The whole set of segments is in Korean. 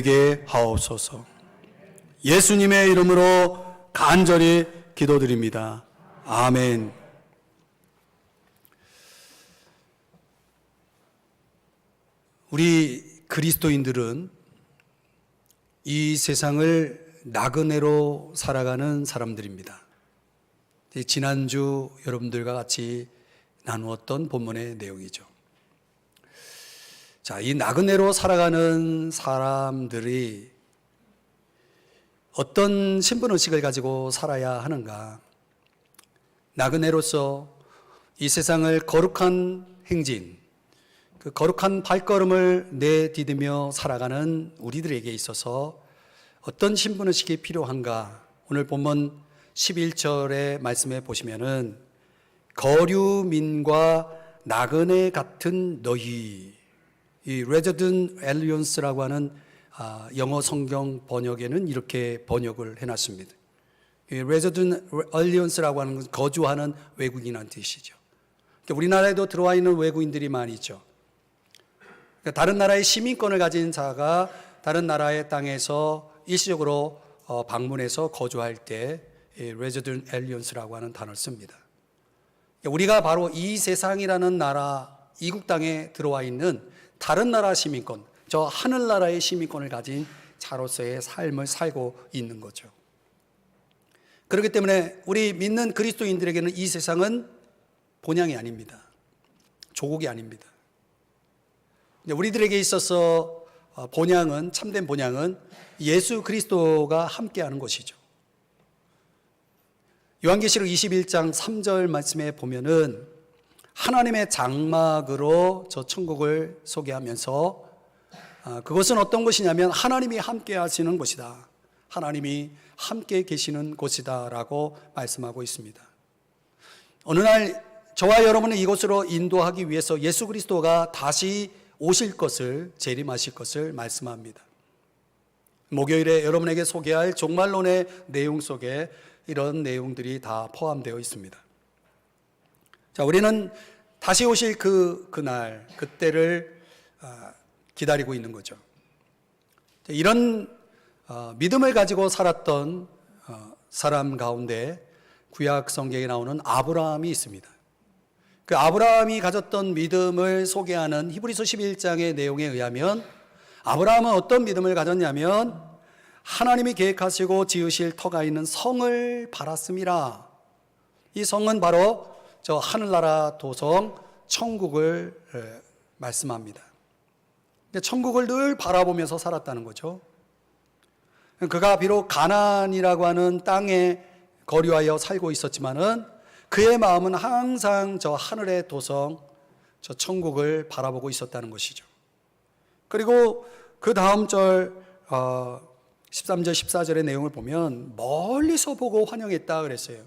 되게 하옵소서. 예수님의 이름으로 간절히 기도드립니다. 아멘. 우리 그리스도인들은 이 세상을 나그네로 살아가는 사람들입니다. 지난주 여러분들과 같이 나누었던 본문의 내용이죠. 자, 이 나그네로 살아가는 사람들이 어떤 신분의식을 가지고 살아야 하는가? 나그네로서 이 세상을 거룩한 행진, 그 거룩한 발걸음을 내디디며 살아가는 우리들에게 있어서 어떤 신분의식이 필요한가? 오늘 본문 11절의 말씀에 보시면은 거류민과 나그네 같은 너희, 이 resident alliance라고 하는 영어 성경 번역에는 이렇게 번역을 해놨습니다. 이 resident alliance라고 하는 것은 거주하는 외국인이라는 뜻이죠. 그러니까 우리나라에도 들어와 있는 외국인들이 많이 있죠. 그러니까 다른 나라의 시민권을 가진 자가 다른 나라의 땅에서 일시적으로 방문해서 거주할 때 resident alliance라고 하는 단어를 씁니다. 우리가 바로 이 세상이라는 나라, 이국 땅에 들어와 있는 다른 나라 시민권, 저 하늘나라의 시민권을 가진 자로서의 삶을 살고 있는 거죠. 그렇기 때문에 우리 믿는 그리스도인들에게는 이 세상은 본향이 아닙니다. 조국이 아닙니다. 우리들에게 있어서 본향은, 참된 본향은 예수 그리스도가 함께하는 것이죠. 요한계시록 21장 3절 말씀에 보면은 하나님의 장막으로 저 천국을 소개하면서 그것은 어떤 것이냐면 하나님이 함께 하시는 곳이다. 하나님이 함께 계시는 곳이다 라고 말씀하고 있습니다. 어느 날 저와 여러분을 이곳으로 인도하기 위해서 예수 그리스도가 다시 오실 것을, 재림하실 것을 말씀합니다. 목요일에 여러분에게 소개할 종말론의 내용 속에 이런 내용들이 다 포함되어 있습니다. 자, 우리는 다시 오실 그날, 그때를 기다리고 있는 거죠. 이런 믿음을 가지고 살았던 사람 가운데 구약 성경에 나오는 아브라함이 있습니다. 그 아브라함이 가졌던 믿음을 소개하는 히브리서 11장의 내용에 의하면 아브라함은 어떤 믿음을 가졌냐면 하나님이 계획하시고 지으실 터가 있는 성을 바랐음이라. 이 성은 바로 저 하늘나라 도성 천국을 말씀합니다. 천국을 늘 바라보면서 살았다는 거죠. 그가 비록 가나안이라고 하는 땅에 거류하여 살고 있었지만은 그의 마음은 항상 저 하늘의 도성, 저 천국을 바라보고 있었다는 것이죠. 그리고 그 다음 절 13절 14절의 내용을 보면 멀리서 보고 환영했다 그랬어요.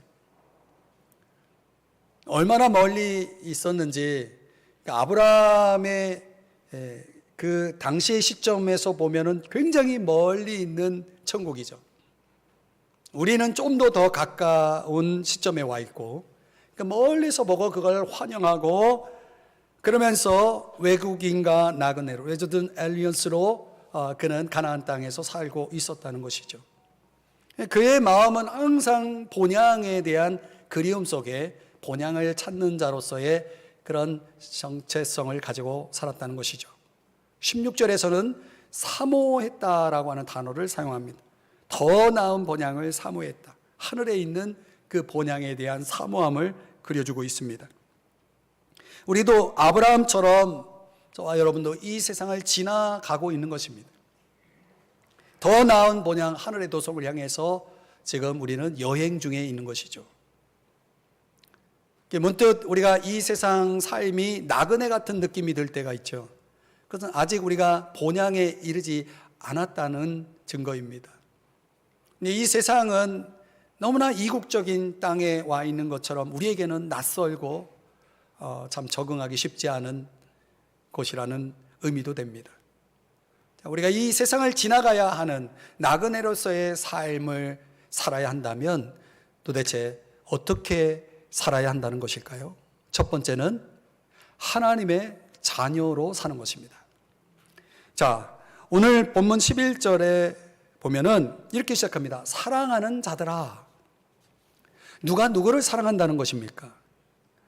얼마나 멀리 있었는지, 아브라함의 그 당시의 시점에서 보면은 굉장히 멀리 있는 천국이죠. 우리는 좀 더 가까운 시점에 와 있고, 그러니까 멀리서 보고 그걸 환영하고 그러면서 외국인과 나그네로, resident alliance로 그는 가나안 땅에서 살고 있었다는 것이죠. 그의 마음은 항상 본향에 대한 그리움 속에 본향을 찾는 자로서의 그런 정체성을 가지고 살았다는 것이죠. 16절에서는 사모했다라고 하는 단어를 사용합니다. 더 나은 본향을 사모했다. 하늘에 있는 그 본향에 대한 사모함을 그려주고 있습니다. 우리도 아브라함처럼 저와 여러분도 이 세상을 지나가고 있는 것입니다. 더 나은 본향 하늘의 도성을 향해서 지금 우리는 여행 중에 있는 것이죠. 문득 우리가 이 세상 삶이 나그네 같은 느낌이 들 때가 있죠. 그것은 아직 우리가 본향에 이르지 않았다는 증거입니다. 이 세상은 너무나 이국적인 땅에 와 있는 것처럼 우리에게는 낯설고 참 적응하기 쉽지 않은 곳이라는 의미도 됩니다. 우리가 이 세상을 지나가야 하는 나그네로서의 삶을 살아야 한다면 도대체 어떻게 살아야 한다는 것일까요? 첫 번째는 하나님의 자녀로 사는 것입니다. 자, 오늘 본문 11절에 보면은 이렇게 시작합니다. 사랑하는 자들아. 누가 누구를 사랑한다는 것입니까?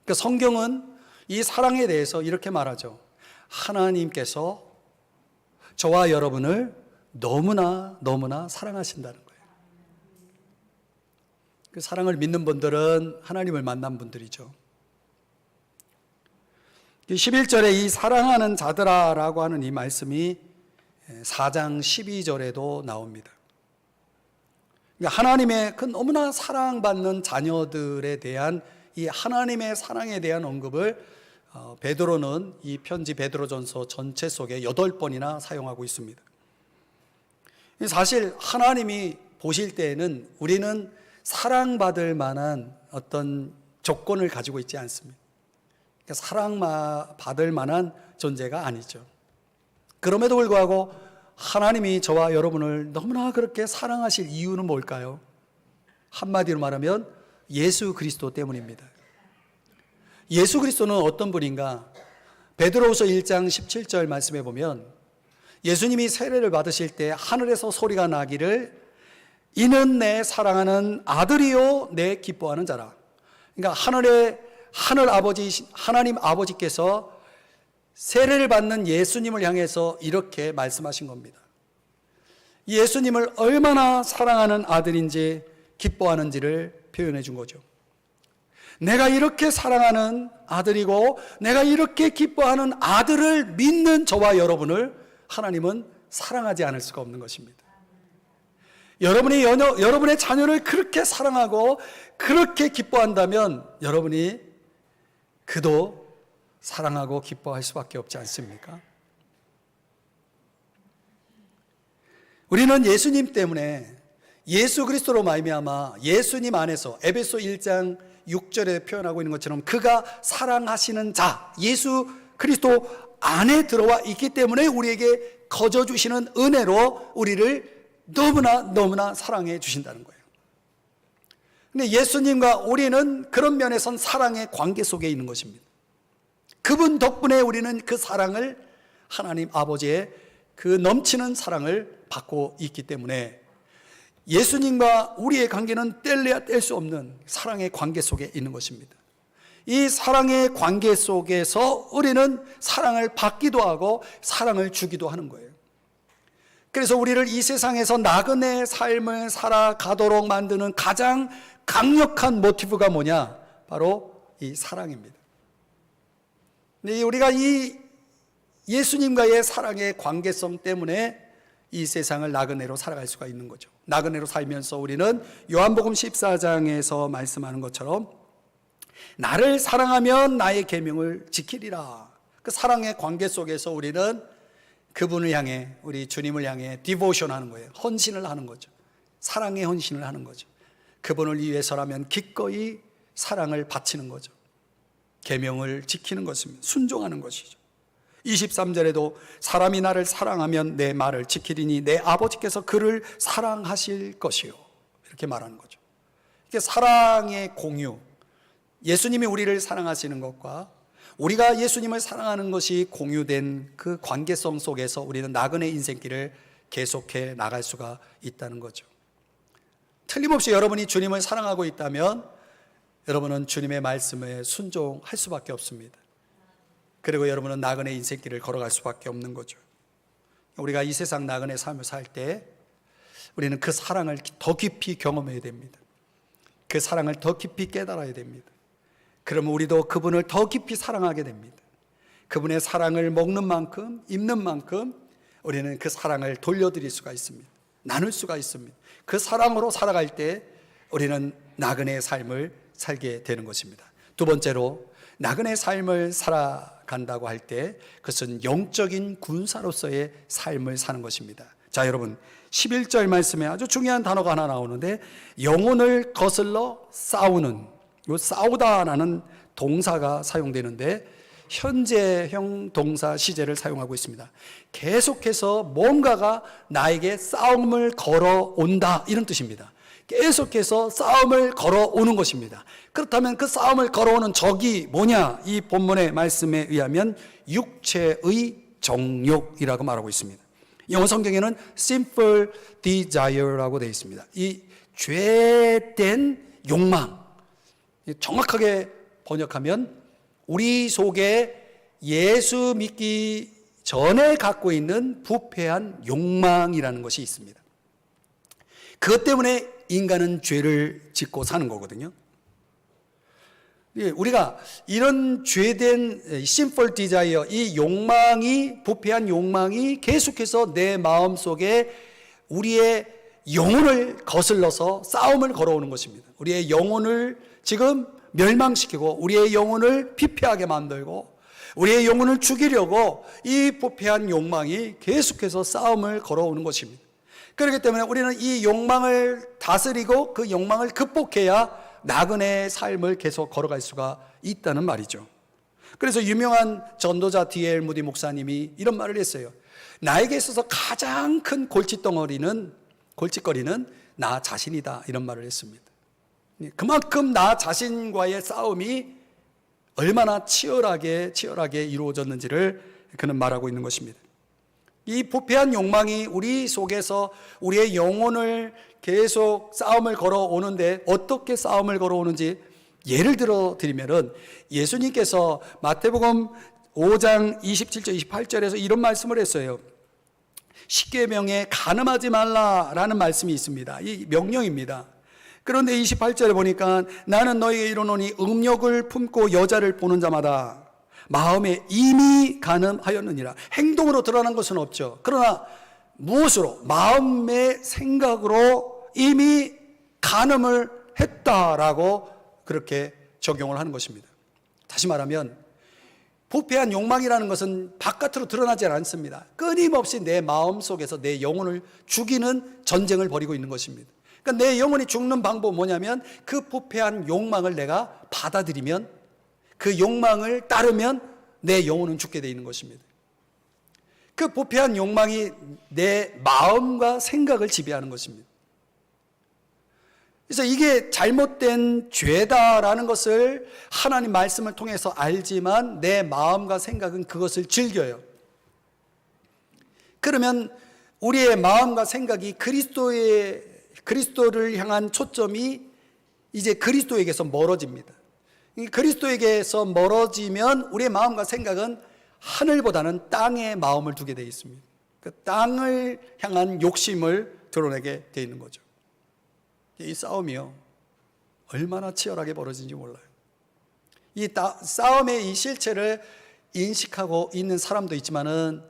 그러니까 성경은 이 사랑에 대해서 이렇게 말하죠. 하나님께서 저와 여러분을 너무나 사랑하신다는 거예요. 그 사랑을 믿는 분들은 하나님을 만난 분들이죠. 11절에 이 사랑하는 자들아라고 하는 이 말씀이 4장 12절에도 나옵니다. 그러니까 하나님의 그 너무나 사랑받는 자녀들에 대한 이 하나님의 사랑에 대한 언급을 베드로는 이 편지 베드로전서 전체 속에 8번이나 사용하고 있습니다. 사실 하나님이 보실 때에는 우리는 사랑받을 만한 어떤 조건을 가지고 있지 않습니다. 그러니까 사랑받을 만한 존재가 아니죠. 그럼에도 불구하고 하나님이 저와 여러분을 너무나 그렇게 사랑하실 이유는 뭘까요? 한마디로 말하면 예수 그리스도 때문입니다. 예수 그리스도는 어떤 분인가? 베드로후서 1장 17절 말씀해 보면 예수님이 세례를 받으실 때 하늘에서 소리가 나기를 이는 내 사랑하는 아들이요 내 기뻐하는 자라. 그러니까 하늘 아버지 하나님 아버지께서 세례를 받는 예수님을 향해서 이렇게 말씀하신 겁니다. 예수님을 얼마나 사랑하는 아들인지 기뻐하는지를 표현해 준 거죠. 내가 이렇게 사랑하는 아들이고 내가 이렇게 기뻐하는 아들을 믿는 저와 여러분을 하나님은 사랑하지 않을 수가 없는 것입니다. 여러분의 자녀를 그렇게 사랑하고 그렇게 기뻐한다면 여러분이 그도 사랑하고 기뻐할 수밖에 없지 않습니까? 우리는 예수님 때문에 예수 그리스도로 말미암아 예수님 안에서 에베소 1장 6절에 표현하고 있는 것처럼 그가 사랑하시는 자 예수 그리스도 안에 들어와 있기 때문에 우리에게 거저 주시는 은혜로 우리를 너무나 사랑해 주신다는 거예요. 근데 예수님과 우리는 그런 면에선 사랑의 관계 속에 있는 것입니다. 그분 덕분에 우리는 그 사랑을 하나님 아버지의 그 넘치는 사랑을 받고 있기 때문에 예수님과 우리의 관계는 뗄래야 뗄 수 없는 사랑의 관계 속에 있는 것입니다. 이 사랑의 관계 속에서 우리는 사랑을 받기도 하고 사랑을 주기도 하는 거예요. 그래서 우리를 이 세상에서 나그네 삶을 살아가도록 만드는 가장 강력한 모티브가 뭐냐? 바로 이 사랑입니다. 근데 우리가 이 예수님과의 사랑의 관계성 때문에 이 세상을 나그네로 살아갈 수가 있는 거죠. 나그네로 살면서 우리는 요한복음 14장에서 말씀하는 것처럼 나를 사랑하면 나의 계명을 지키리라. 그 사랑의 관계 속에서 우리는 그분을 향해 우리 주님을 향해 디보션 하는 거예요. 헌신을 하는 거죠. 사랑의 헌신을 하는 거죠. 그분을 위해서라면 기꺼이 사랑을 바치는 거죠. 계명을 지키는 것입니다. 순종하는 것이죠. 23절에도 사람이 나를 사랑하면 내 말을 지키리니 내 아버지께서 그를 사랑하실 것이요. 이렇게 말하는 거죠. 이게 사랑의 공유, 예수님이 우리를 사랑하시는 것과 우리가 예수님을 사랑하는 것이 공유된 그 관계성 속에서 우리는 나그네 인생길을 계속해 나갈 수가 있다는 거죠. 틀림없이 여러분이 주님을 사랑하고 있다면 여러분은 주님의 말씀에 순종할 수밖에 없습니다. 그리고 여러분은 나그네 인생길을 걸어갈 수밖에 없는 거죠. 우리가 이 세상 나그네 삶을 살 때 우리는 그 사랑을 더 깊이 경험해야 됩니다. 그 사랑을 더 깊이 깨달아야 됩니다. 그러면 우리도 그분을 더 깊이 사랑하게 됩니다. 그분의 사랑을 먹는 만큼, 입는 만큼 우리는 그 사랑을 돌려드릴 수가 있습니다. 나눌 수가 있습니다. 그 사랑으로 살아갈 때 우리는 나그네의 삶을 살게 되는 것입니다. 두 번째로 나그네 삶을 살아간다고 할 때 그것은 영적인 군사로서의 삶을 사는 것입니다. 자, 여러분 11절 말씀에 아주 중요한 단어가 하나 나오는데 영혼을 거슬러 싸우는, 이 싸우다라는 동사가 사용되는데 현재형 동사 시제를 사용하고 있습니다. 계속해서 뭔가가 나에게 싸움을 걸어온다, 이런 뜻입니다. 계속해서 싸움을 걸어오는 것입니다. 그렇다면 그 싸움을 걸어오는 적이 뭐냐? 이 본문의 말씀에 의하면 육체의 정욕이라고 말하고 있습니다. 영어 성경에는 sinful desire라고 되어 있습니다. 이 죄된 욕망, 정확하게 번역하면 우리 속에 예수 믿기 전에 갖고 있는 부패한 욕망이라는 것이 있습니다. 그것 때문에 인간은 죄를 짓고 사는 거거든요. 우리가 이런 죄된 sinful desire, 이 욕망이, 부패한 욕망이 계속해서 내 마음속에 우리의 영혼을 거슬러서 싸움을 걸어오는 것입니다. 우리의 영혼을 지금 멸망시키고 우리의 영혼을 피폐하게 만들고 우리의 영혼을 죽이려고 이 부패한 욕망이 계속해서 싸움을 걸어오는 것입니다. 그렇기 때문에 우리는 이 욕망을 다스리고 그 욕망을 극복해야 나그네의 삶을 계속 걸어갈 수가 있다는 말이죠. 그래서 유명한 전도자 D.L. 무디 목사님이 이런 말을 했어요. 나에게 있어서 가장 큰 골칫거리는 나 자신이다, 이런 말을 했습니다. 그만큼 나 자신과의 싸움이 얼마나 치열하게 이루어졌는지를 그는 말하고 있는 것입니다. 이 부패한 욕망이 우리 속에서 우리의 영혼을 계속 싸움을 걸어오는데, 어떻게 싸움을 걸어오는지 예를 들어 드리면은, 예수님께서 마태복음 5장 27절 28절에서 이런 말씀을 했어요. 십계명에 간음하지 말라라는 말씀이 있습니다. 이 명령입니다. 그런데 28절에 보니까 나는 너희에게 이르노니 음욕을 품고 여자를 보는 자마다 마음에 이미 간음하였느니라. 행동으로 드러난 것은 없죠. 그러나 무엇으로? 마음의 생각으로 이미 간음을 했다라고 그렇게 적용을 하는 것입니다. 다시 말하면 부패한 욕망이라는 것은 바깥으로 드러나지 않습니다. 끊임없이 내 마음속에서 내 영혼을 죽이는 전쟁을 벌이고 있는 것입니다. 그러니까 내 영혼이 죽는 방법은 뭐냐면, 그 부패한 욕망을 내가 받아들이면, 그 욕망을 따르면 내 영혼은 죽게 되어 있는 것입니다. 그 부패한 욕망이 내 마음과 생각을 지배하는 것입니다. 그래서 이게 잘못된 죄다라는 것을 하나님 말씀을 통해서 알지만 내 마음과 생각은 그것을 즐겨요. 그러면 우리의 마음과 생각이 그리스도를 향한 초점이 이제 그리스도에게서 멀어집니다. 그리스도에게서 멀어지면 우리의 마음과 생각은 하늘보다는 땅에 마음을 두게 되어 있습니다. 그 땅을 향한 욕심을 드러내게 되어 있는 거죠. 이 싸움이요, 얼마나 치열하게 벌어지는지 몰라요. 이 싸움의 이 실체를 인식하고 있는 사람도 있지만은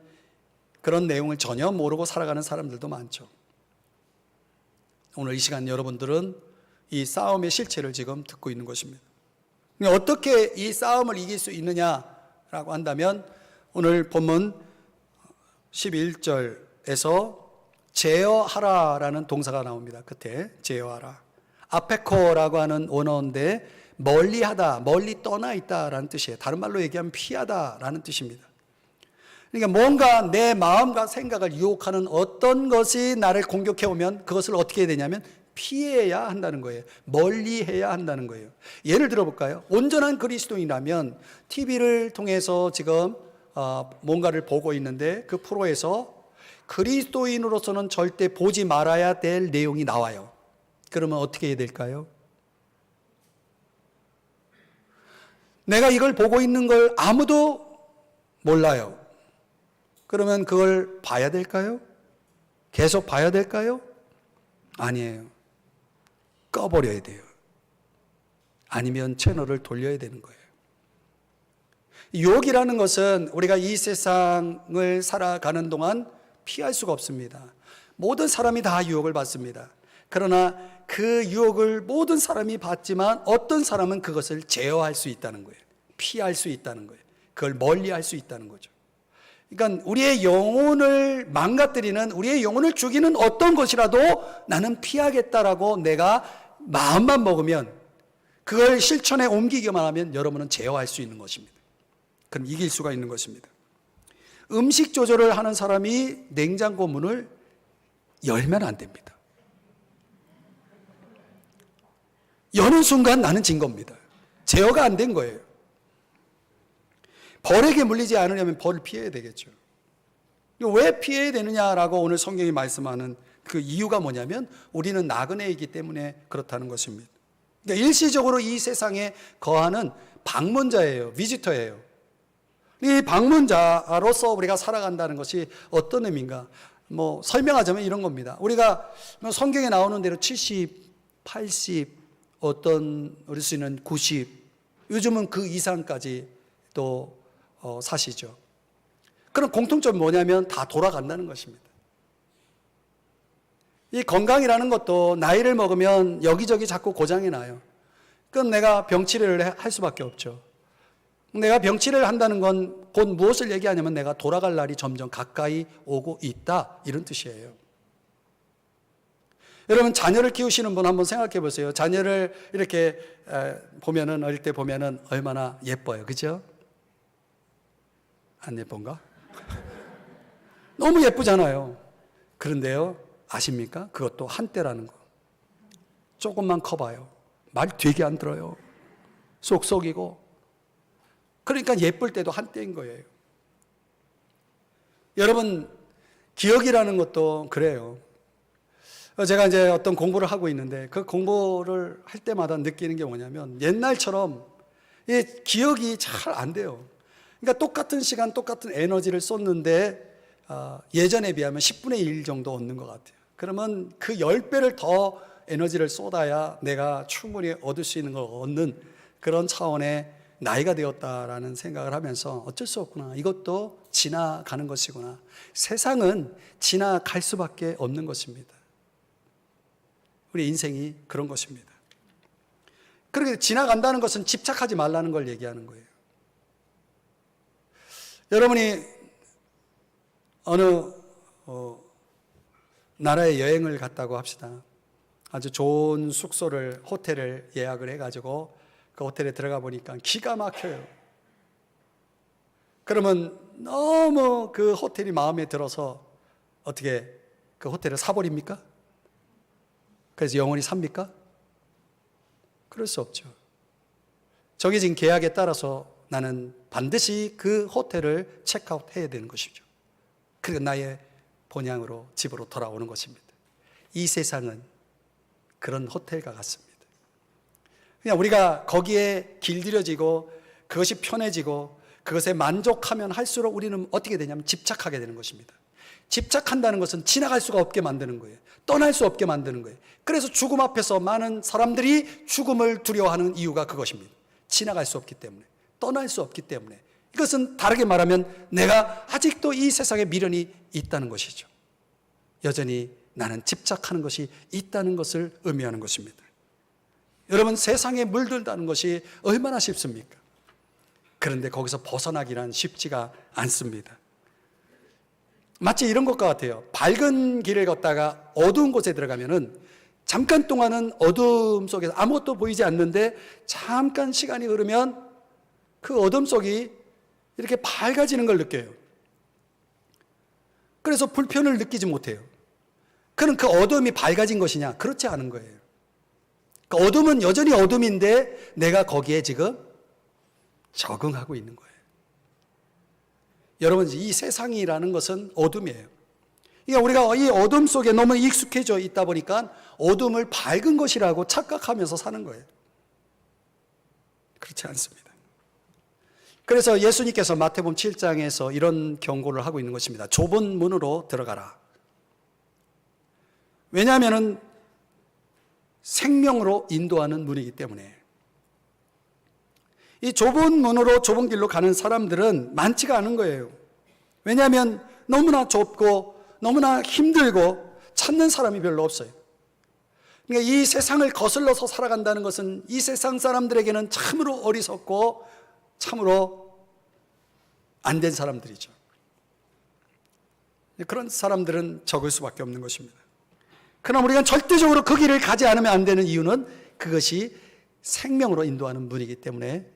그런 내용을 전혀 모르고 살아가는 사람들도 많죠. 오늘 이 시간 여러분들은 이 싸움의 실체를 지금 듣고 있는 것입니다. 어떻게 이 싸움을 이길 수 있느냐라고 한다면, 오늘 본문 11절에서 제어하라라는 동사가 나옵니다. 끝에 제어하라. 아페코라고 하는 원어인데 멀리하다, 멀리 떠나 있다라는 뜻이에요. 다른 말로 얘기하면 피하다라는 뜻입니다. 그러니까 뭔가 내 마음과 생각을 유혹하는 어떤 것이 나를 공격해 오면 그것을 어떻게 해야 되냐면 피해야 한다는 거예요. 멀리해야 한다는 거예요. 예를 들어볼까요? 온전한 그리스도인이라면 TV를 통해서 지금 뭔가를 보고 있는데 그 프로에서 그리스도인으로서는 절대 보지 말아야 될 내용이 나와요. 그러면 어떻게 해야 될까요? 내가 이걸 보고 있는 걸 아무도 몰라요. 그러면 그걸 봐야 될까요? 계속 봐야 될까요? 아니에요. 꺼버려야 돼요. 아니면 채널을 돌려야 되는 거예요. 유혹이라는 것은 우리가 이 세상을 살아가는 동안 피할 수가 없습니다. 모든 사람이 다 유혹을 받습니다. 그러나 그 유혹을 모든 사람이 받지만 어떤 사람은 그것을 제어할 수 있다는 거예요. 피할 수 있다는 거예요. 그걸 멀리할 수 있다는 거죠. 그러니까 우리의 영혼을 망가뜨리는, 우리의 영혼을 죽이는 어떤 것이라도 나는 피하겠다라고 내가 마음만 먹으면, 그걸 실천에 옮기기만 하면 여러분은 제어할 수 있는 것입니다. 그럼 이길 수가 있는 것입니다. 음식 조절을 하는 사람이 냉장고 문을 열면 안 됩니다. 여는 순간 나는 진 겁니다. 제어가 안 된 거예요. 벌에게 물리지 않으려면 벌을 피해야 되겠죠. 왜 피해야 되느냐라고 오늘 성경이 말씀하는 그 이유가 뭐냐면 우리는 나그네이기 때문에 그렇다는 것입니다. 그러니까 일시적으로 이 세상에 거하는 방문자예요. 비지터예요. 이 방문자로서 우리가 살아간다는 것이 어떤 의미인가? 설명하자면 이런 겁니다. 우리가 성경에 나오는 대로 70, 80, 어떤 어릴 수 있는 90, 요즘은 그 이상까지 또 사시죠. 그런 공통점이 뭐냐면 다 돌아간다는 것입니다. 이 건강이라는 것도 나이를 먹으면 여기저기 자꾸 고장이 나요. 그럼 내가 병치료를 할 수밖에 없죠. 내가 병치료를 한다는 건 곧 무엇을 얘기하냐면 내가 돌아갈 날이 점점 가까이 오고 있다, 이런 뜻이에요. 여러분, 자녀를 키우시는 분 한번 생각해 보세요. 자녀를 이렇게 보면은, 어릴 때 보면은 얼마나 예뻐요. 그죠? 안 예쁜가? 너무 예쁘잖아요. 그런데요, 아십니까? 그것도 한때라는 거. 조금만 커봐요. 말 되게 안 들어요. 쏙쏙이고. 그러니까 예쁠 때도 한때인 거예요. 여러분, 기억이라는 것도 그래요. 제가 이제 어떤 공부를 하고 있는데 그 공부를 할 때마다 느끼는 게 뭐냐면 옛날처럼 이 기억이 잘 안 돼요. 그러니까 똑같은 시간, 똑같은 에너지를 쏟는데 예전에 비하면 10분의 1 정도 얻는 것 같아요. 그러면 그 10배를 더 에너지를 쏟아야 내가 충분히 얻을 수 있는 걸 얻는 그런 차원의 나이가 되었다라는 생각을 하면서 어쩔 수 없구나. 이것도 지나가는 것이구나. 세상은 지나갈 수밖에 없는 것입니다. 우리 인생이 그런 것입니다. 그렇게 지나간다는 것은 집착하지 말라는 걸 얘기하는 거예요. 여러분이 어느 나라에 여행을 갔다고 합시다. 아주 좋은 숙소를, 호텔을 예약을 해가지고 그 호텔에 들어가 보니까 기가 막혀요. 그러면 너무 그 호텔이 마음에 들어서 어떻게 그 호텔을 사버립니까? 그래서 영원히 삽니까? 그럴 수 없죠. 정해진 계약에 따라서 나는 반드시 그 호텔을 체크아웃 해야 되는 것이죠. 그리고 나의 본향으로 집으로 돌아오는 것입니다. 이 세상은 그런 호텔과 같습니다. 그냥 우리가 거기에 길들여지고 그것이 편해지고 그것에 만족하면 할수록 우리는 어떻게 되냐면 집착하게 되는 것입니다. 집착한다는 것은 지나갈 수가 없게 만드는 거예요. 떠날 수 없게 만드는 거예요. 그래서 죽음 앞에서 많은 사람들이 죽음을 두려워하는 이유가 그것입니다. 지나갈 수 없기 때문에, 떠날 수 없기 때문에. 이것은 다르게 말하면 내가 아직도 이 세상에 미련이 있다는 것이죠. 여전히 나는 집착하는 것이 있다는 것을 의미하는 것입니다. 여러분, 세상에 물들다는 것이 얼마나 쉽습니까? 그런데 거기서 벗어나기란 쉽지가 않습니다. 마치 이런 것과 같아요. 밝은 길을 걷다가 어두운 곳에 들어가면은 잠깐 동안은 어둠 속에서 아무것도 보이지 않는데 잠깐 시간이 흐르면 그 어둠 속이 이렇게 밝아지는 걸 느껴요. 그래서 불편을 느끼지 못해요. 그럼 그 어둠이 밝아진 것이냐? 그렇지 않은 거예요. 그 어둠은 여전히 어둠인데 내가 거기에 지금 적응하고 있는 거예요. 여러분, 이 세상이라는 것은 어둠이에요. 그러니까 우리가 이 어둠 속에 너무 익숙해져 있다 보니까 어둠을 밝은 것이라고 착각하면서 사는 거예요. 그렇지 않습니다. 그래서 예수님께서 마태복음 7장에서 이런 경고를 하고 있는 것입니다. 좁은 문으로 들어가라. 왜냐하면 생명으로 인도하는 문이기 때문에. 이 좁은 문으로 좁은 길로 가는 사람들은 많지가 않은 거예요. 왜냐하면 너무나 좁고 너무나 힘들고 찾는 사람이 별로 없어요. 그러니까 이 세상을 거슬러서 살아간다는 것은 이 세상 사람들에게는 참으로 어리석고 참으로 안 된 사람들이죠. 그런 사람들은 적을 수밖에 없는 것입니다. 그러나 우리가 절대적으로 그 길을 가지 않으면 안 되는 이유는 그것이 생명으로 인도하는 문이기 때문에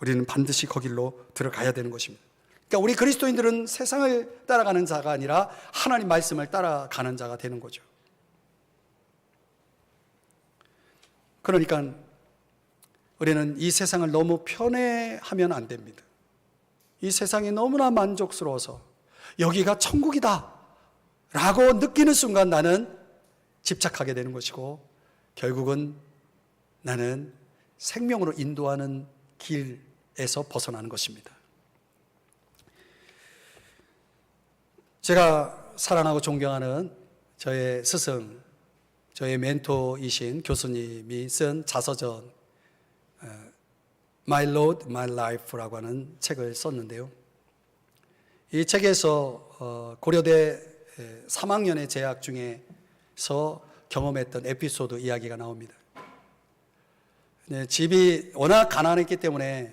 우리는 반드시 거길로 들어가야 되는 것입니다. 그러니까 우리 그리스도인들은 세상을 따라가는 자가 아니라 하나님 말씀을 따라가는 자가 되는 거죠. 그러니까 우리는 이 세상을 너무 편애하면 안 됩니다. 이 세상이 너무나 만족스러워서 여기가 천국이다 라고 느끼는 순간 나는 집착하게 되는 것이고, 결국은 나는 생명으로 인도하는 길에서 벗어나는 것입니다. 제가 사랑하고 존경하는 저의 스승, 저의 멘토이신 교수님이 쓴 자서전 My Lord, My Life라고 하는 책을 썼는데요. 이 책에서 고려대 3학년의 재학 중에서 경험했던 에피소드 이야기가 나옵니다. 집이 워낙 가난했기 때문에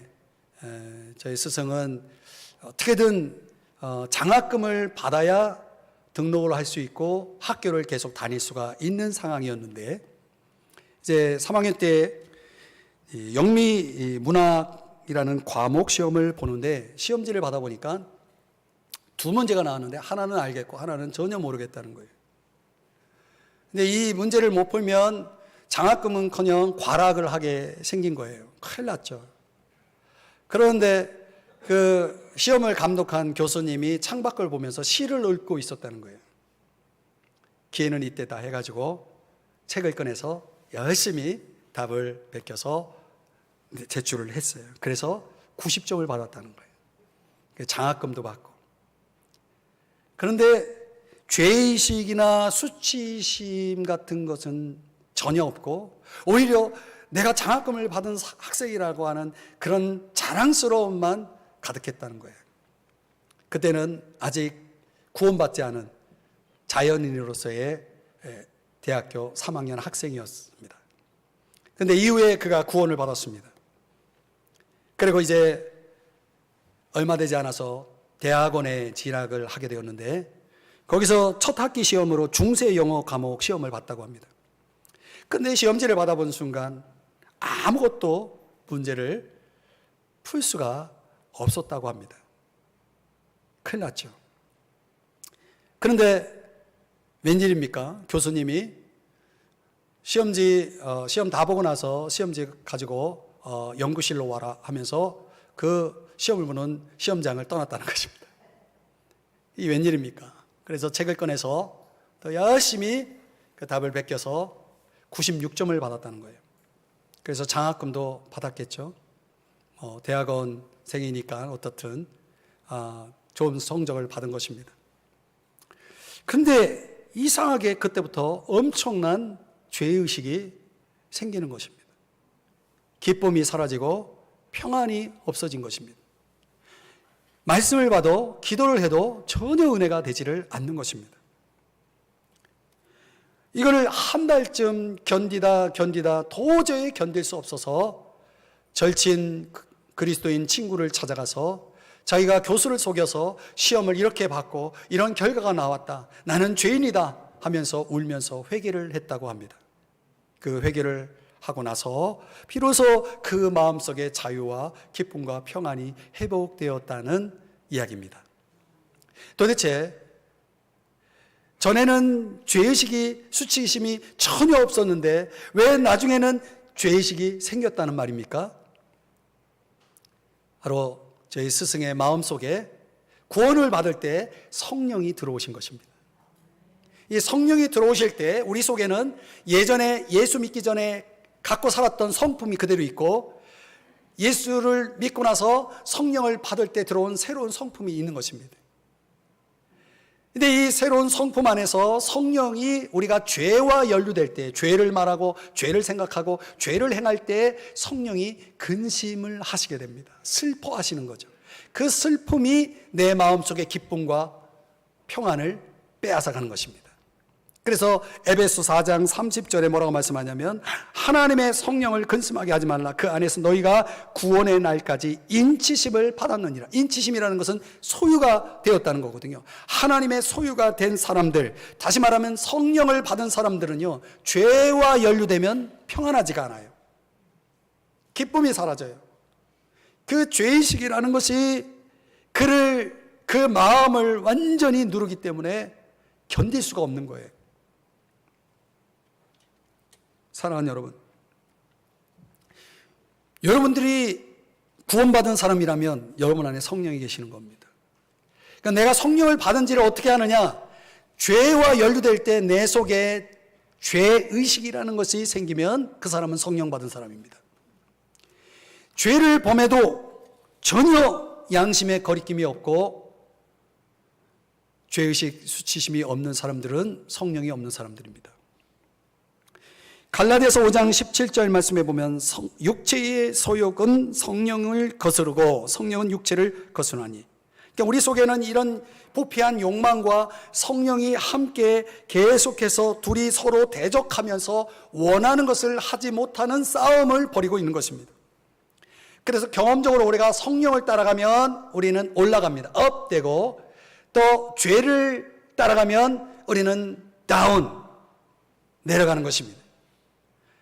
저희 스승은 어떻게든 장학금을 받아야 등록을 할 수 있고 학교를 계속 다닐 수가 있는 상황이었는데, 이제 3학년 때 영미 문학이라는 과목 시험을 보는데 시험지를 받아보니까 두 문제가 나왔는데 하나는 알겠고 하나는 전혀 모르겠다는 거예요. 근데 이 문제를 못 풀면 장학금은커녕 과락을 하게 생긴 거예요. 큰일 났죠. 그런데 그 시험을 감독한 교수님이 창밖을 보면서 시를 읽고 있었다는 거예요. 기회는 이때다 해가지고 책을 꺼내서 열심히 답을 베껴서 제출을 했어요. 그래서 90점을 받았다는 거예요. 장학금도 받고. 그런데 죄의식이나 수치심 같은 것은 전혀 없고, 오히려 내가 장학금을 받은 학생이라고 하는 그런 자랑스러움만 가득했다는 거예요. 그때는 아직 구원받지 않은 자연인으로서의 대학교 3학년 학생이었습니다. 그런데 이후에 그가 구원을 받았습니다. 그리고 이제 얼마 되지 않아서 대학원에 진학을 하게 되었는데, 거기서 첫 학기 시험으로 중세 영어 과목 시험을 봤다고 합니다. 근데 시험지를 받아본 순간 아무것도 문제를 풀 수가 없었다고 합니다. 큰일 났죠. 그런데 웬일입니까? 교수님이 시험 다 보고 나서 시험지 가지고 연구실로 와라 하면서 그 시험을 보는 시험장을 떠났다는 것입니다. 이 웬일입니까? 그래서 책을 꺼내서 더 열심히 그 답을 베껴서 96점을 받았다는 거예요. 그래서 장학금도 받았겠죠. 대학원생이니까 어떻든 좋은 성적을 받은 것입니다. 근데 이상하게 그때부터 엄청난 죄의식이 생기는 것입니다. 기쁨이 사라지고 평안이 없어진 것입니다. 말씀을 봐도 기도를 해도 전혀 은혜가 되지를 않는 것입니다. 이거를 한 달쯤 견디다 도저히 견딜 수 없어서 절친 그리스도인 친구를 찾아가서 자기가 교수를 속여서 시험을 이렇게 받고 이런 결과가 나왔다, 나는 죄인이다 하면서 울면서 회개를 했다고 합니다. 그 회개를 하고 나서 비로소 그 마음속에 자유와 기쁨과 평안이 회복되었다는 이야기입니다. 도대체 전에는 죄의식이, 수치심이 전혀 없었는데 왜 나중에는 죄의식이 생겼다는 말입니까? 바로 저희 스승의 마음속에 구원을 받을 때 성령이 들어오신 것입니다. 이 성령이 들어오실 때 우리 속에는 예전에 예수 믿기 전에 갖고 살았던 성품이 그대로 있고, 예수를 믿고 나서 성령을 받을 때 들어온 새로운 성품이 있는 것입니다. 근데 이 새로운 성품 안에서 성령이 우리가 죄와 연루될 때, 죄를 말하고 죄를 생각하고 죄를 행할 때 성령이 근심을 하시게 됩니다. 슬퍼하시는 거죠. 그 슬픔이 내 마음속의 기쁨과 평안을 빼앗아가는 것입니다. 그래서 에베소 4장 30절에 뭐라고 말씀하냐면, 하나님의 성령을 근심하게 하지 말라. 그 안에서 너희가 구원의 날까지 인치심을 받았느니라. 인치심이라는 것은 소유가 되었다는 거거든요. 하나님의 소유가 된 사람들, 다시 말하면 성령을 받은 사람들은요, 죄와 연루되면 평안하지가 않아요. 기쁨이 사라져요. 그 죄의식이라는 것이 그 마음을 완전히 누르기 때문에 견딜 수가 없는 거예요. 사랑하는 여러분, 여러분들이 구원받은 사람이라면 여러분 안에 성령이 계시는 겁니다. 그러니까 그러니까 내가 성령을 받은지를 어떻게 하느냐? 죄와 연루될 때 내 속에 죄의식이라는 것이 생기면 그 사람은 성령 받은 사람입니다. 죄를 범해도 전혀 양심에 거리낌이 없고 죄의식, 수치심이 없는 사람들은 성령이 없는 사람들입니다. 갈라디아서 5장 17절 말씀에 보면 육체의 소욕은 성령을 거스르고 성령은 육체를 거스르나니, 그러니까 우리 속에는 이런 부패한 욕망과 성령이 함께 계속해서 둘이 서로 대적하면서 원하는 것을 하지 못하는 싸움을 벌이고 있는 것입니다. 그래서 경험적으로 우리가 성령을 따라가면 우리는 올라갑니다. 업되고, 또 죄를 따라가면 우리는 다운, 내려가는 것입니다.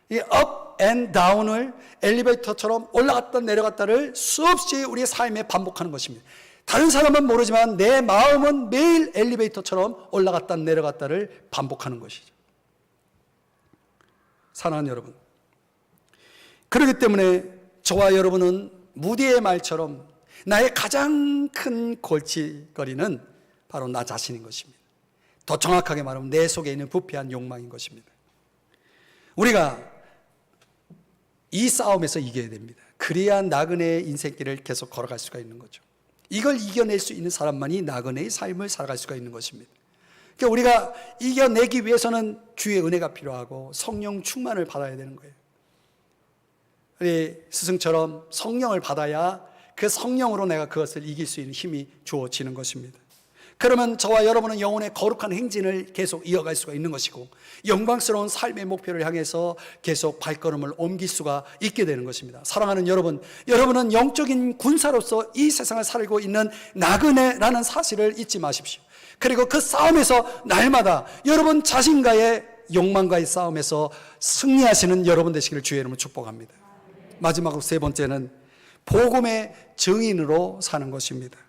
이 업 앤 다운을 엘리베이터처럼 올라갔다 내려갔다를 수없이 우리의 삶에 반복하는 것입니다. 다른 사람은 모르지만 내 마음은 매일 엘리베이터처럼 올라갔다 내려갔다를 반복하는 것이죠. 사랑하는 여러분, 그렇기 때문에 저와 여러분은 무디의 말처럼 나의 가장 큰 골칫거리는 바로 나 자신인 것입니다. 더 정확하게 말하면 내 속에 있는 부패한 욕망인 것입니다. 우리가 이 싸움에서 이겨야 됩니다. 그래야 나그네의 인생길을 계속 걸어갈 수가 있는 거죠. 이걸 이겨낼 수 있는 사람만이 나그네의 삶을 살아갈 수가 있는 것입니다. 그러니까 우리가 이겨내기 위해서는 주의 은혜가 필요하고 성령 충만을 받아야 되는 거예요. 우리 스승처럼 성령을 받아야 그 성령으로 내가 그것을 이길 수 있는 힘이 주어지는 것입니다. 그러면 저와 여러분은 영혼의 거룩한 행진을 계속 이어갈 수가 있는 것이고, 영광스러운 삶의 목표를 향해서 계속 발걸음을 옮길 수가 있게 되는 것입니다. 사랑하는 여러분, 여러분은 영적인 군사로서 이 세상을 살고 있는 나그네라는 사실을 잊지 마십시오. 그리고 그 싸움에서 날마다 여러분 자신과의 욕망과의 싸움에서 승리하시는 여러분 되시기를 주의 이름으로 축복합니다. 마지막으로 세 번째는 복음의 증인으로 사는 것입니다.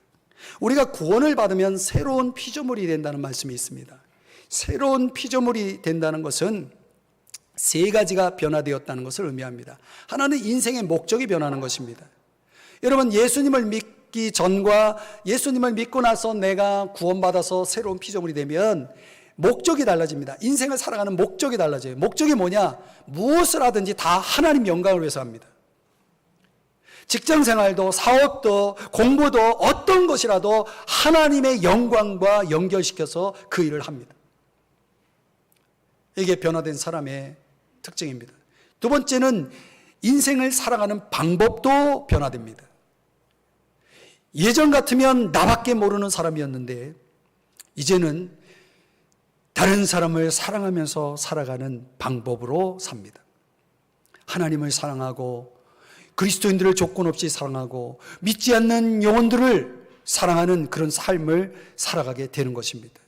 우리가 구원을 받으면 새로운 피조물이 된다는 말씀이 있습니다. 새로운 피조물이 된다는 것은 세 가지가 변화되었다는 것을 의미합니다. 하나는 인생의 목적이 변하는 것입니다. 여러분, 예수님을 믿기 전과 예수님을 믿고 나서 내가 구원받아서 새로운 피조물이 되면 목적이 달라집니다. 인생을 살아가는 목적이 달라져요. 목적이 뭐냐? 무엇을 하든지 다 하나님 영광을 위해서 합니다. 직장생활도 사업도 공부도 어떤 것이라도 하나님의 영광과 연결시켜서 그 일을 합니다. 이게 변화된 사람의 특징입니다. 두 번째는 인생을 살아가는 방법도 변화됩니다. 예전 같으면 나밖에 모르는 사람이었는데 이제는 다른 사람을 사랑하면서 살아가는 방법으로 삽니다. 하나님을 사랑하고 그리스도인들을 조건 없이 사랑하고 믿지 않는 영혼들을 사랑하는 그런 삶을 살아가게 되는 것입니다.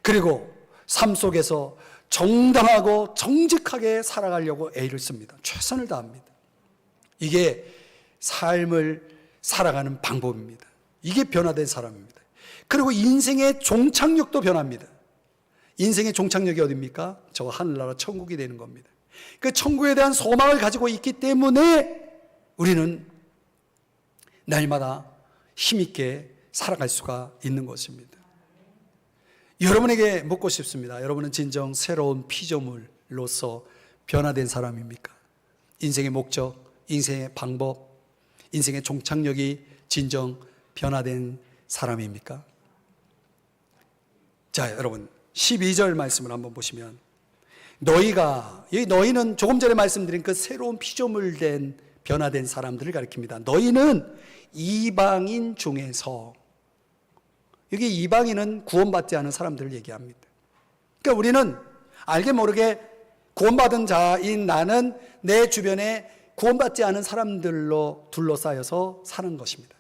그리고 삶 속에서 정당하고 정직하게 살아가려고 애를 씁니다. 최선을 다합니다. 이게 삶을 살아가는 방법입니다. 이게 변화된 사람입니다. 그리고 인생의 종착역도 변합니다. 인생의 종착역이 어디입니까? 저 하늘나라 천국이 되는 겁니다. 그 천국에 대한 소망을 가지고 있기 때문에 우리는 날마다 힘있게 살아갈 수가 있는 것입니다. 여러분에게 묻고 싶습니다. 여러분은 진정 새로운 피조물로서 변화된 사람입니까? 인생의 목적, 인생의 방법, 인생의 종착역이 진정 변화된 사람입니까? 자, 여러분 12절 말씀을 한번 보시면 여기 너희는 조금 전에 말씀드린 그 새로운 피조물된 변화된 사람들을 가리킵니다. 너희는 이방인 중에서, 여기 이방인은 구원받지 않은 사람들을 얘기합니다. 그러니까 우리는 알게 모르게 구원받은 자인 나는 내 주변에 구원받지 않은 사람들로 둘러싸여서 사는 것입니다.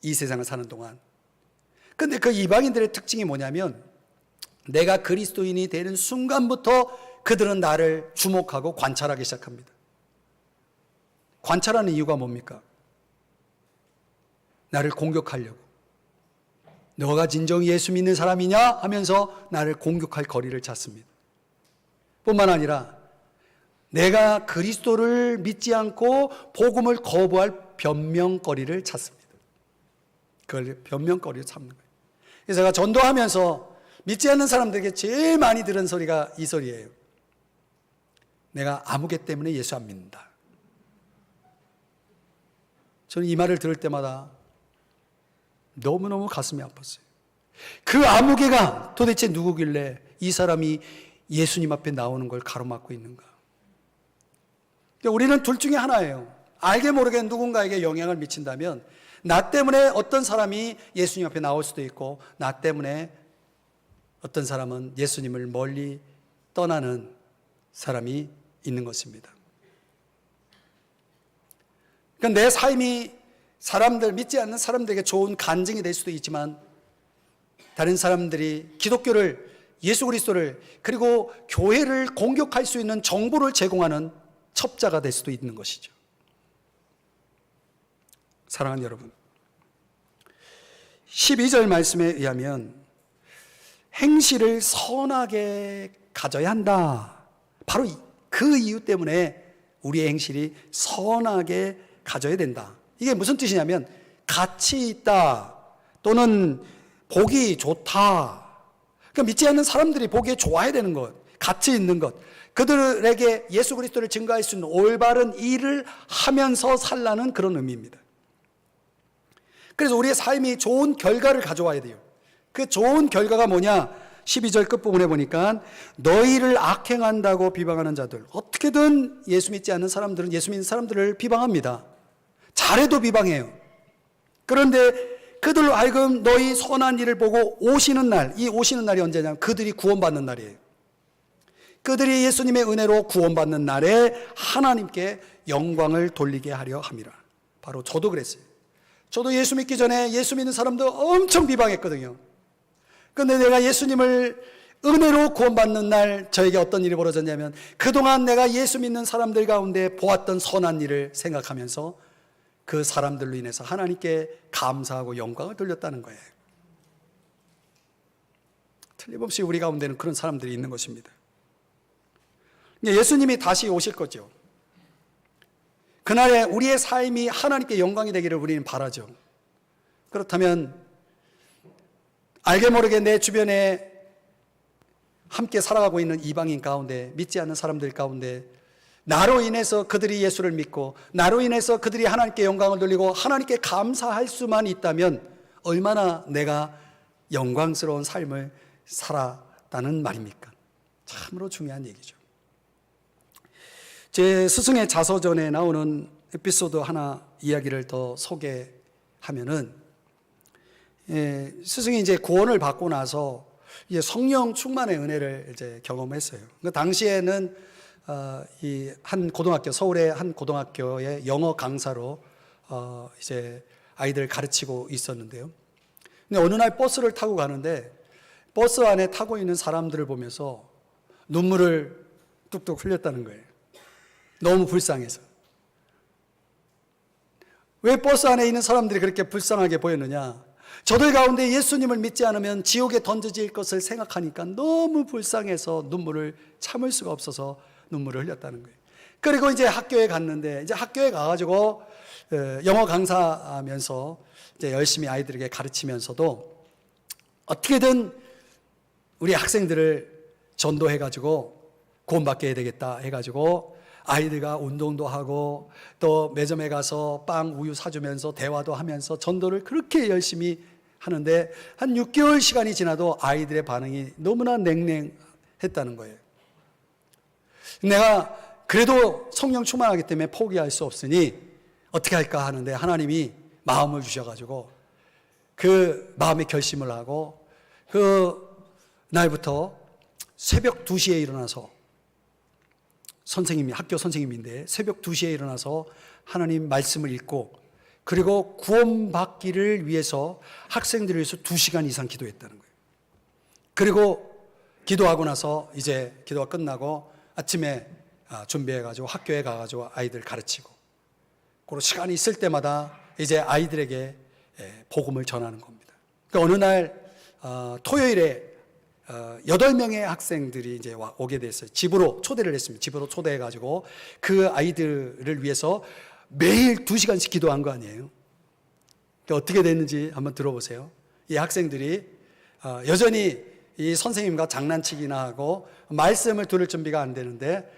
이 세상을 사는 동안. 그런데 그 이방인들의 특징이 뭐냐면 내가 그리스도인이 되는 순간부터 그들은 나를 주목하고 관찰하기 시작합니다. 관찰하는 이유가 뭡니까? 나를 공격하려고. 너가 진정 예수 믿는 사람이냐 하면서 나를 공격할 거리를 찾습니다. 뿐만 아니라 내가 그리스도를 믿지 않고 복음을 거부할 변명거리를 찾습니다. 그걸 변명거리를 찾는 거예요. 그래서 제가 전도하면서 믿지 않는 사람들에게 제일 많이 들은 소리가 이 소리예요. 내가 아무개 때문에 예수 안 믿는다. 저는 이 말을 들을 때마다 너무너무 가슴이 아팠어요. 그 아무개가 도대체 누구길래 이 사람이 예수님 앞에 나오는 걸 가로막고 있는가? 우리는 둘 중에 하나예요. 알게 모르게 누군가에게 영향을 미친다면 나 때문에 어떤 사람이 예수님 앞에 나올 수도 있고 나 때문에 어떤 사람은 예수님을 멀리 떠나는 사람이 있는 것입니다. 그러니까 내 삶이 사람들, 믿지 않는 사람들에게 좋은 간증이 될 수도 있지만 다른 사람들이 기독교를, 예수 그리스도를, 그리고 교회를 공격할 수 있는 정보를 제공하는 첩자가 될 수도 있는 것이죠. 사랑하는 여러분, 12절 말씀에 의하면 행실을 선하게 가져야 한다. 바로 그 이유 때문에 우리의 행실이 선하게 가져야 된다. 이게 무슨 뜻이냐면 가치 있다 또는 복이 좋다. 그러니까 믿지 않는 사람들이 보기에 좋아야 되는 것, 가치 있는 것, 그들에게 예수 그리스도를 증거할 수 있는 올바른 일을 하면서 살라는 그런 의미입니다. 그래서 우리의 삶이 좋은 결과를 가져와야 돼요. 그 좋은 결과가 뭐냐? 12절 끝부분에 보니까 너희를 악행한다고 비방하는 자들, 어떻게든 예수 믿지 않는 사람들은 예수 믿는 사람들을 비방합니다. 잘해도 비방해요. 그런데 그들로 하여금 너희 선한 일을 보고 오시는 날, 이 오시는 날이 언제냐면 그들이 구원받는 날이에요. 그들이 예수님의 은혜로 구원받는 날에 하나님께 영광을 돌리게 하려 함이라. 바로 저도 그랬어요. 저도 예수 믿기 전에 예수 믿는 사람도 엄청 비방했거든요. 그런데 내가 예수님을 은혜로 구원받는 날 저에게 어떤 일이 벌어졌냐면 그동안 내가 예수 믿는 사람들 가운데 보았던 선한 일을 생각하면서 그 사람들로 인해서 하나님께 감사하고 영광을 돌렸다는 거예요. 틀림없이 우리 가운데는 그런 사람들이 있는 것입니다. 예수님이 다시 오실 거죠. 그날에 우리의 삶이 하나님께 영광이 되기를 우리는 바라죠. 그렇다면 알게 모르게 내 주변에 함께 살아가고 있는 이방인 가운데, 믿지 않는 사람들 가운데 나로 인해서 그들이 예수를 믿고 나로 인해서 그들이 하나님께 영광을 돌리고 하나님께 감사할 수만 있다면 얼마나 내가 영광스러운 삶을 살았다는 말입니까? 참으로 중요한 얘기죠. 제 스승의 자서전에 나오는 에피소드 하나 이야기를 더 소개하면은, 스승이 이제 구원을 받고 나서 이제 성령 충만의 은혜를 이제 경험했어요. 그 당시에는 이 한 고등학교, 서울의 한 고등학교의 영어 강사로 이제 아이들 가르치고 있었는데요. 근데 어느 날 버스를 타고 가는데 버스 안에 타고 있는 사람들을 보면서 눈물을 뚝뚝 흘렸다는 거예요. 너무 불쌍해서. 왜 버스 안에 있는 사람들이 그렇게 불쌍하게 보였느냐? 저들 가운데 예수님을 믿지 않으면 지옥에 던져질 것을 생각하니까 너무 불쌍해서 눈물을 참을 수가 없어서 눈물을 흘렸다는 거예요. 그리고 이제 학교에 갔는데, 이제 학교에 가가지고 영어 강사하면서 이제 열심히 아이들에게 가르치면서도 어떻게든 우리 학생들을 전도해가지고 구원받게 해야 되겠다 해가지고 아이들과 운동도 하고 또 매점에 가서 빵, 우유 사주면서 대화도 하면서 전도를 그렇게 열심히 하는데 한 6개월 시간이 지나도 아이들의 반응이 너무나 냉랭했다는 거예요. 내가 그래도 성령 충만하기 때문에 포기할 수 없으니 어떻게 할까 하는데 하나님이 마음을 주셔가지고 그 마음의 결심을 하고 그 날부터 새벽 2시에 일어나서 학교 선생님인데 새벽 2시에 일어나서 하나님 말씀을 읽고 그리고 구원받기를 위해서 학생들을 위해서 2시간 이상 기도했다는 거예요. 그리고 기도하고 나서 이제 기도가 끝나고 아침에 준비해가지고 학교에 가가지고 아이들 가르치고 그리고 시간이 있을 때마다 이제 아이들에게 복음을 전하는 겁니다. 그러니까 어느 날 토요일에 8명의 학생들이 이제 오게 됐어요. 집으로 초대를 했습니다. 집으로 초대해가지고 그 아이들을 위해서 매일 2시간씩 기도한 거 아니에요. 어떻게 됐는지 한번 들어보세요. 이 학생들이 여전히 이 선생님과 장난치기나 하고 말씀을 들을 준비가 안 되는데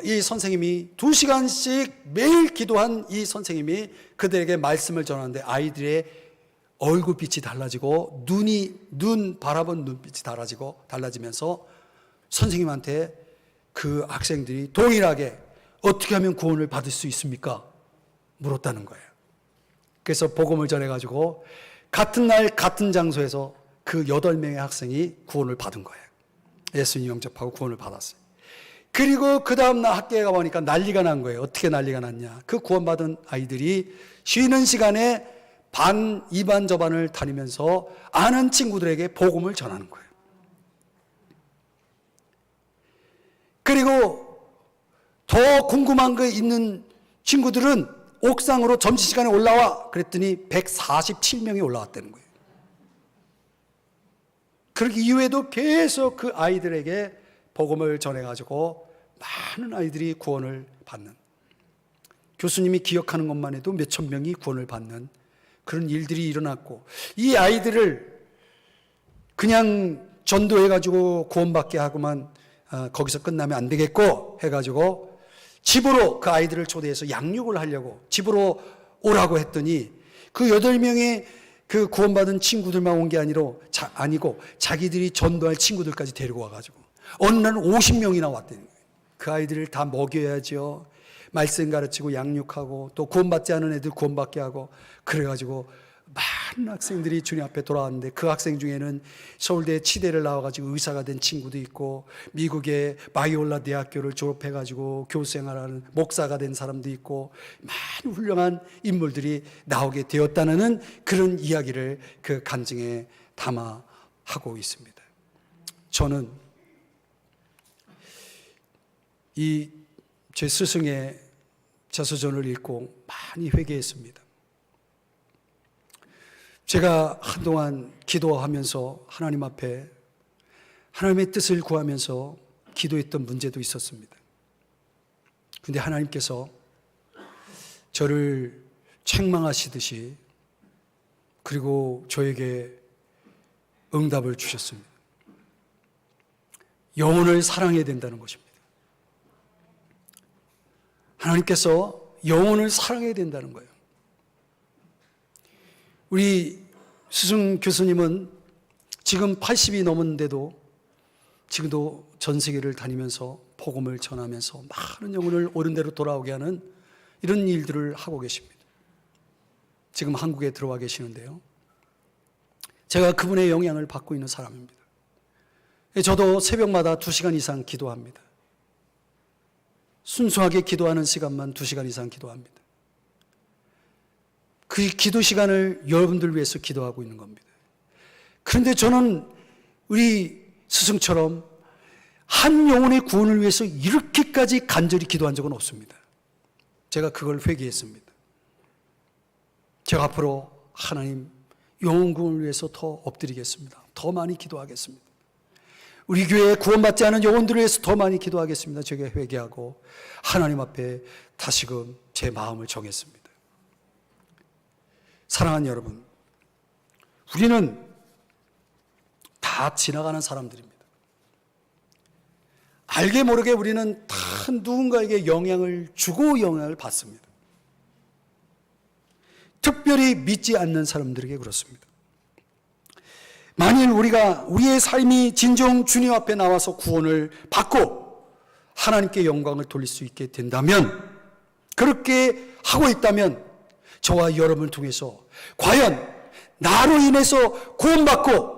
이 선생님이 2시간씩 매일 기도한 이 선생님이 그들에게 말씀을 전하는데 아이들의 얼굴빛이 달라지고 눈 바라본 눈빛이 달라지면서 선생님한테 그 학생들이 동일하게 어떻게 하면 구원을 받을 수 있습니까? 물었다는 거예요. 그래서 복음을 전해가지고 같은 날 같은 장소에서 그 8명의 학생이 구원을 받은 거예요. 예수님 영접하고 구원을 받았어요. 그리고 그 다음날 학교에 가보니까 난리가 난 거예요. 어떻게 난리가 났냐. 그 구원받은 아이들이 쉬는 시간에 반, 2반, 저반을 다니면서 아는 친구들에게 복음을 전하는 거예요. 그리고 더 궁금한 거 있는 친구들은 옥상으로 점심시간에 올라와. 그랬더니 147명이 올라왔다는 거예요. 그 이후에도 계속 그 아이들에게 복음을 전해가지고 많은 아이들이 구원을 받는, 교수님이 기억하는 것만 해도 몇천 명이 구원을 받는 그런 일들이 일어났고, 이 아이들을 그냥 전도해가지고 구원받게 하고만 거기서 끝나면 안 되겠고 해가지고 집으로 그 아이들을 초대해서 양육을 하려고 집으로 오라고 했더니 그 8명의 그 구원받은 친구들만 온 게 아니고 자기들이 전도할 친구들까지 데리고 와가지고 어느 날은 50명이나 왔다는 거예요. 그 아이들을 다 먹여야죠. 말씀 가르치고 양육하고 또 구원받지 않은 애들 구원받게 하고, 그래가지고 많은 학생들이 주님 앞에 돌아왔는데 그 학생 중에는 서울대 치대를 나와가지고 의사가 된 친구도 있고, 미국의 바이올라 대학교를 졸업해가지고 교수생활하는 목사가 된 사람도 있고, 많은 훌륭한 인물들이 나오게 되었다는 그런 이야기를 그 간증에 담아하고 있습니다. 저는 이 제 스승의 자서전을 읽고 많이 회개했습니다. 제가 한동안 기도하면서 하나님 앞에 하나님의 뜻을 구하면서 기도했던 문제도 있었습니다. 그런데 하나님께서 저를 책망하시듯이 그리고 저에게 응답을 주셨습니다. 영혼을 사랑해야 된다는 것입니다. 하나님께서 영혼을 사랑해야 된다는 거예요. 우리 스승 교수님은 지금 80이 넘었는데도 지금도 전 세계를 다니면서 복음을 전하면서 많은 영혼을 옳은 대로 돌아오게 하는 이런 일들을 하고 계십니다. 지금 한국에 들어와 계시는데요. 제가 그분의 영향을 받고 있는 사람입니다. 저도 새벽마다 2시간 이상 기도합니다. 순수하게 기도하는 시간만 2시간 이상 기도합니다. 그 기도 시간을 여러분들 위해서 기도하고 있는 겁니다. 그런데 저는 우리 스승처럼 한 영혼의 구원을 위해서 이렇게까지 간절히 기도한 적은 없습니다. 제가 그걸 회개했습니다. 제가 앞으로 하나님 영혼 구원을 위해서 더 엎드리겠습니다. 더 많이 기도하겠습니다. 우리 교회에 구원받지 않은 영혼들을 위해서 더 많이 기도하겠습니다. 제가 회개하고 하나님 앞에 다시금 제 마음을 정했습니다. 사랑하는 여러분, 우리는 다 지나가는 사람들입니다. 알게 모르게 우리는 다 누군가에게 영향을 주고 영향을 받습니다. 특별히 믿지 않는 사람들에게 그렇습니다. 만일 우리의 삶이 진정 주님 앞에 나와서 구원을 받고 하나님께 영광을 돌릴 수 있게 된다면, 그렇게 하고 있다면 저와 여러분을 통해서 과연 나로 인해서 구원받고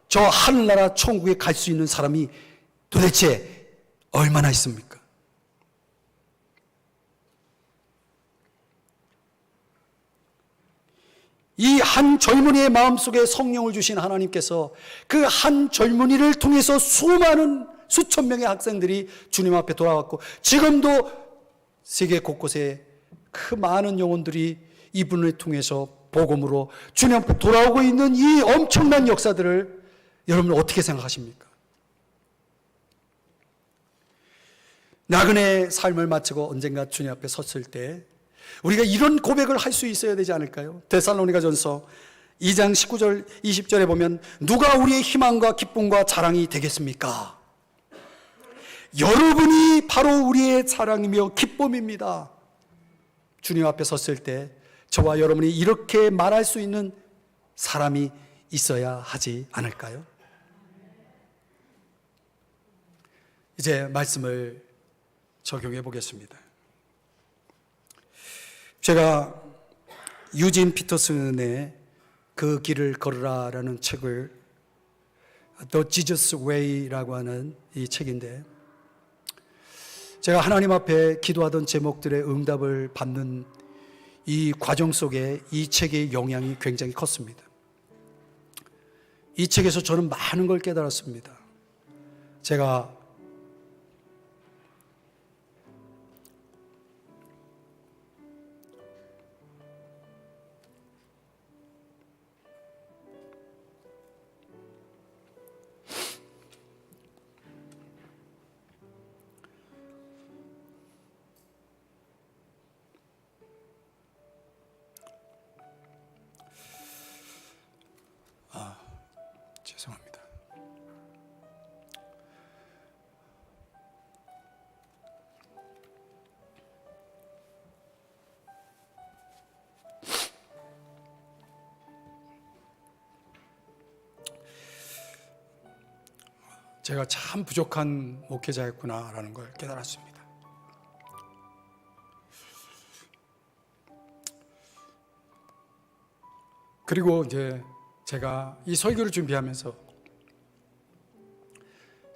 저 하늘나라 천국에 갈 수 있는 사람이 도대체 얼마나 있습니까? 이 한 젊은이의 마음속에 성령을 주신 하나님께서 그 한 젊은이를 통해서 수천 명의 학생들이 주님 앞에 돌아왔고, 지금도 세계 곳곳에 그 많은 영혼들이 이분을 통해서 복음으로 주님 앞에 돌아오고 있는 이 엄청난 역사들을 여러분 어떻게 생각하십니까? 나그네의 삶을 마치고 언젠가 주님 앞에 섰을 때 우리가 이런 고백을 할 수 있어야 되지 않을까요? 데살로니가전서 2장 19절 20절에 보면 누가 우리의 희망과 기쁨과 자랑이 되겠습니까? 여러분이 바로 우리의 자랑이며 기쁨입니다. 주님 앞에 섰을 때 저와 여러분이 이렇게 말할 수 있는 사람이 있어야 하지 않을까요? 이제 말씀을 적용해 보겠습니다. 제가 유진 피터슨의 그 길을 걸으라라는 책을 The Jesus Way라고 하는 이 책인데, 제가 하나님 앞에 기도하던 제목들의 응답을 받는 이 과정 속에 이 책의 영향이 굉장히 컸습니다. 이 책에서 저는 많은 걸 깨달았습니다. 제가 죄송합니다. 제가 참 부족한 목회자였구나라는 걸 깨달았습니다. 그리고 이제 제가 이 설교를 준비하면서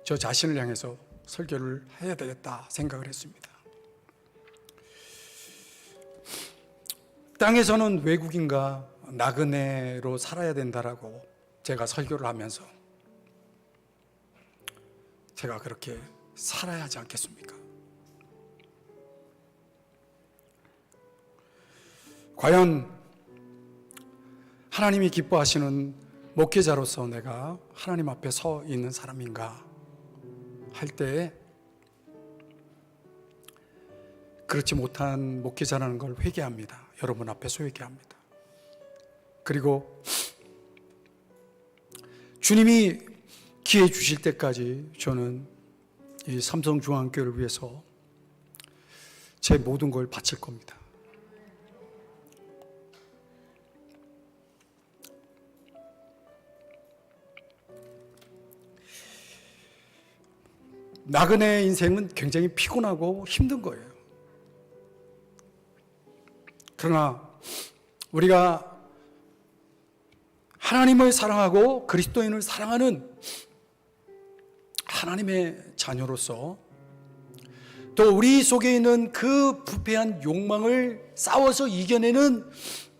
저 자신을 향해서 설교를 해야 되겠다 생각을 했습니다. 땅에서는 외국인과 나그네로 살아야 된다라고 제가 설교를 하면서 제가 그렇게 살아야 하지 않겠습니까? 과연 하나님이 기뻐하시는 목회자로서 내가 하나님 앞에 서 있는 사람인가 할 때, 그렇지 못한 목회자라는 걸 회개합니다. 여러분 앞에서 회개합니다. 그리고 주님이 기회 주실 때까지 저는 이 삼성중앙교회를 위해서 제 모든 걸 바칠 겁니다. 나그네 인생은 굉장히 피곤하고 힘든 거예요. 그러나 우리가 하나님을 사랑하고 그리스도인을 사랑하는 하나님의 자녀로서, 또 우리 속에 있는 그 부패한 욕망을 싸워서 이겨내는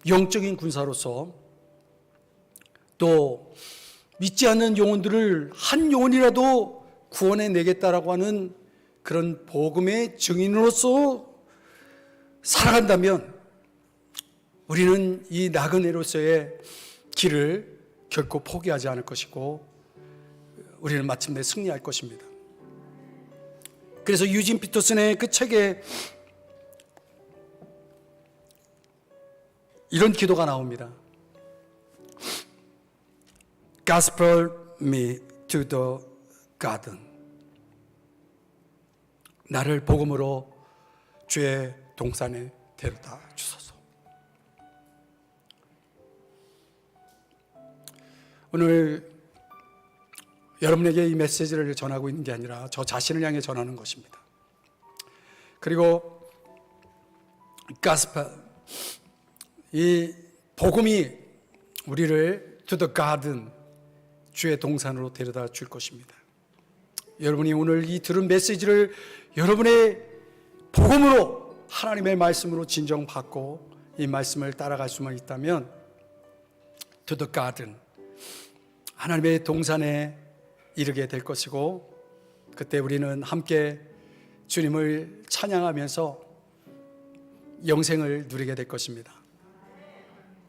영적인 군사로서, 또 믿지 않는 영혼들을 한 영혼이라도 구원해 내겠다라고 하는 그런 복음의 증인으로서 살아간다면 우리는 이 나그네로서의 길을 결코 포기하지 않을 것이고 우리는 마침내 승리할 것입니다. 그래서 유진 피터슨의 그 책에 이런 기도가 나옵니다. Gospel me to the garden. 나를 복음으로 주의 동산에 데려다 주소서. 오늘 여러분에게 이 메시지를 전하고 있는 게 아니라 저 자신을 향해 전하는 것입니다. 그리고 gospel, 이 복음이 우리를 to the garden, 주의 동산으로 데려다 줄 것입니다. 여러분이 오늘 이 들은 메시지를 여러분의 복음으로, 하나님의 말씀으로 진정받고 이 말씀을 따라갈 수만 있다면 to the garden, 하나님의 동산에 이르게 될 것이고, 그때 우리는 함께 주님을 찬양하면서 영생을 누리게 될 것입니다.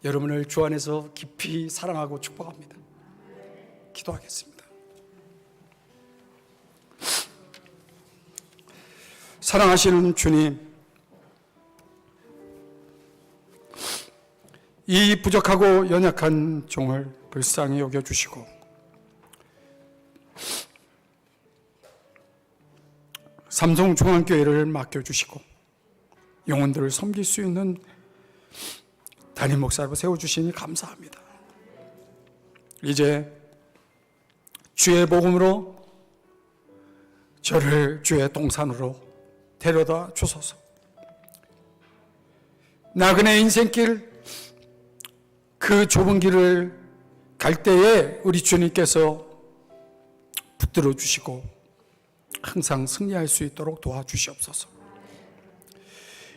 여러분을 주 안에서 깊이 사랑하고 축복합니다. 기도하겠습니다. 사랑하시는 주님, 이 부족하고 연약한 종을 불쌍히 여겨주시고 삼성중앙교회를 맡겨주시고 영혼들을 섬길 수 있는 담임 목사로 세워주시니 감사합니다. 이제 주의 복음으로 저를 주의 동산으로 데려다 주소서. 나그네 인생길, 그 좁은 길을 갈 때에 우리 주님께서 붙들어 주시고 항상 승리할 수 있도록 도와주시옵소서.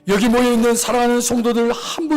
여기 모여있는 사랑하는 성도들 한 분도